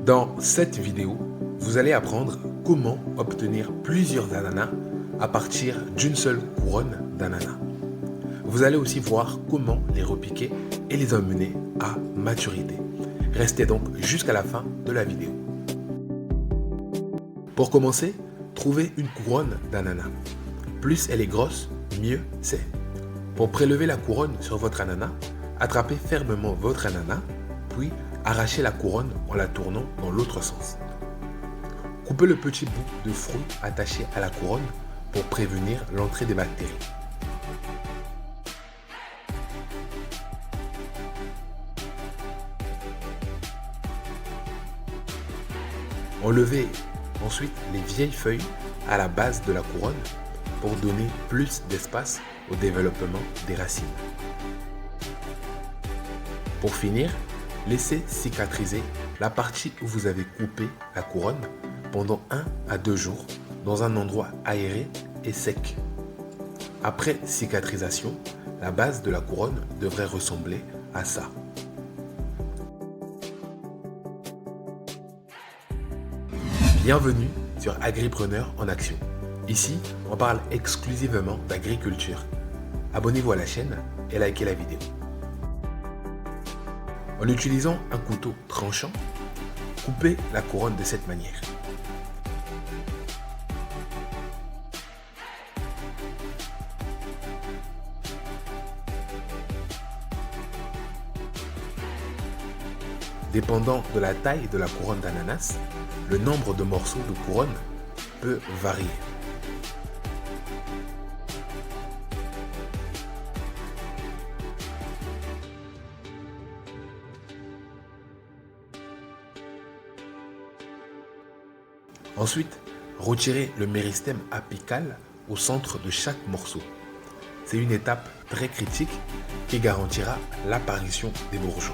Dans cette vidéo, vous allez apprendre comment obtenir plusieurs ananas à partir d'une seule couronne d'ananas. Vous allez aussi voir comment les repiquer et les emmener à maturité. Restez donc jusqu'à la fin de la vidéo. Pour commencer, trouvez une couronne d'ananas. Plus elle est grosse, mieux c'est. Pour prélever la couronne sur votre ananas, attrapez fermement votre ananas, puis arrachez la couronne en la tournant dans l'autre sens. Coupez le petit bout de fruit attaché à la couronne pour prévenir l'entrée des bactéries. Enlevez ensuite les vieilles feuilles à la base de la couronne pour donner plus d'espace au développement des racines. Pour finir, laissez cicatriser la partie où vous avez coupé la couronne pendant 1 à 2 jours dans un endroit aéré et sec. Après cicatrisation, la base de la couronne devrait ressembler à ça. Bienvenue sur Agripreneur en Action. Ici, on parle exclusivement d'agriculture. Abonnez-vous à la chaîne et likez la vidéo. En utilisant un couteau tranchant, coupez la couronne de cette manière. Dépendant de la taille de la couronne d'ananas, le nombre de morceaux de couronne peut varier. Ensuite, retirez le méristème apical au centre de chaque morceau. C'est une étape très critique qui garantira l'apparition des bourgeons.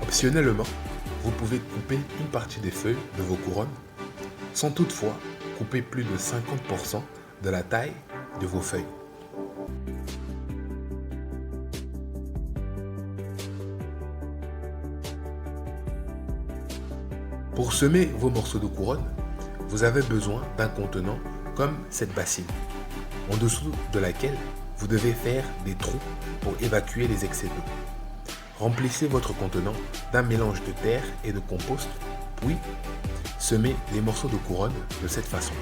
Optionnellement, vous pouvez couper une partie des feuilles de vos couronnes sans toutefois couper plus de 50% de la taille de vos feuilles. Pour semer vos morceaux de couronne, vous avez besoin d'un contenant comme cette bassine, en dessous de laquelle vous devez faire des trous pour évacuer les excès d'eau. Remplissez votre contenant d'un mélange de terre et de compost, puis semez les morceaux de couronne de cette façon.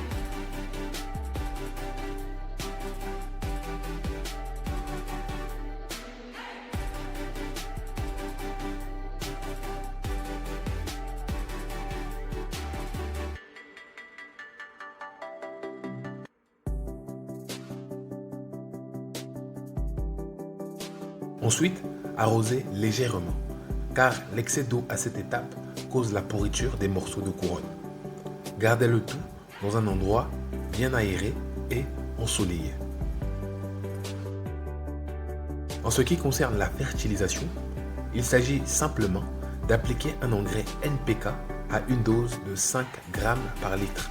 Ensuite, arrosez légèrement, car l'excès d'eau à cette étape cause la pourriture des morceaux de couronne. Gardez le tout dans un endroit bien aéré et ensoleillé. En ce qui concerne la fertilisation, il s'agit simplement d'appliquer un engrais NPK à une dose de 5 g par litre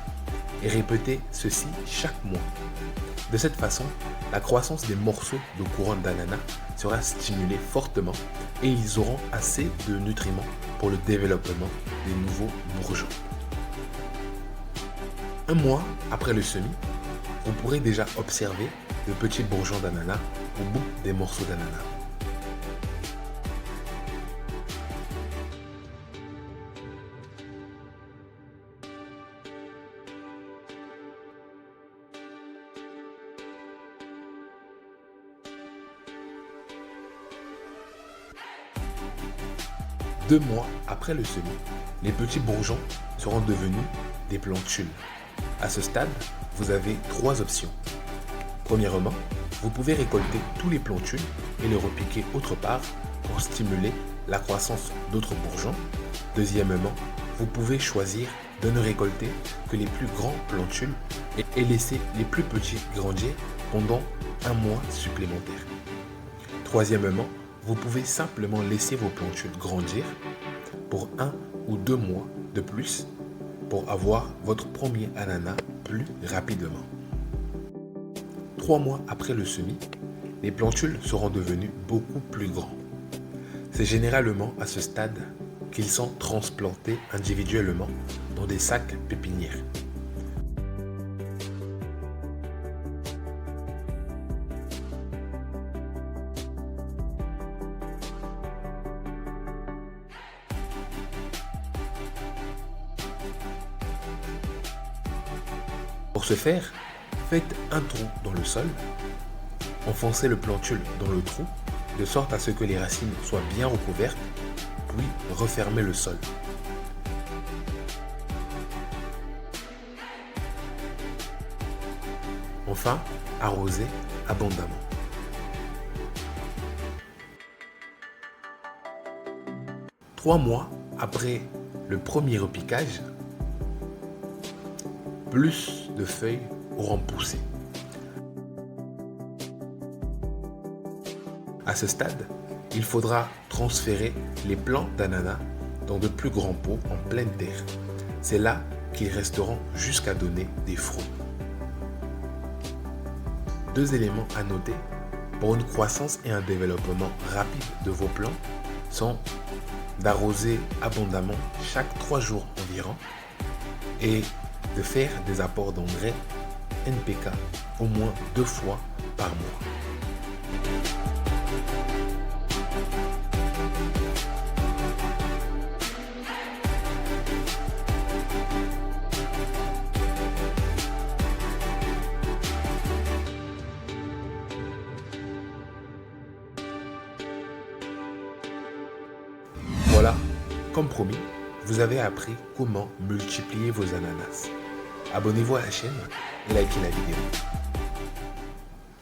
et répéter ceci chaque mois. De cette façon, la croissance des morceaux de couronne d'ananas sera stimulée fortement et ils auront assez de nutriments pour le développement des nouveaux bourgeons. Un mois après le semis, vous pourrez déjà observer de petits bourgeons d'ananas au bout des morceaux d'ananas. Deux mois après le semis, les petits bourgeons seront devenus des plantules. À ce stade, vous avez 3 options. Premièrement, vous pouvez récolter tous les plantules et les repiquer autre part pour stimuler la croissance d'autres bourgeons. Deuxièmement, vous pouvez choisir de ne récolter que les plus grands plantules et laisser les plus petits grandir pendant un mois supplémentaire. Troisièmement, vous pouvez simplement laisser vos plantules grandir pour 1 ou 2 mois de plus pour avoir votre premier ananas plus rapidement. 3 mois après le semis, les plantules seront devenues beaucoup plus grands. C'est généralement à ce stade qu'ils sont transplantés individuellement dans des sacs pépinières. Pour ce faire, faites un trou dans le sol, enfoncez le plantule dans le trou de sorte à ce que les racines soient bien recouvertes, puis refermez le sol. Enfin, arrosez abondamment. Trois mois après le premier repiquage, plus de feuilles auront poussé. À ce stade, il faudra transférer les plants d'ananas dans de plus grands pots en pleine terre. C'est là qu'ils resteront jusqu'à donner des fruits. Deux éléments à noter pour une croissance et un développement rapide de vos plants sont d'arroser abondamment chaque 3 jours environ et de faire des apports d'engrais NPK au moins 2 fois par mois. Voilà, comme promis, vous avez appris comment multiplier vos ananas. Abonnez-vous à la chaîne et likez la vidéo.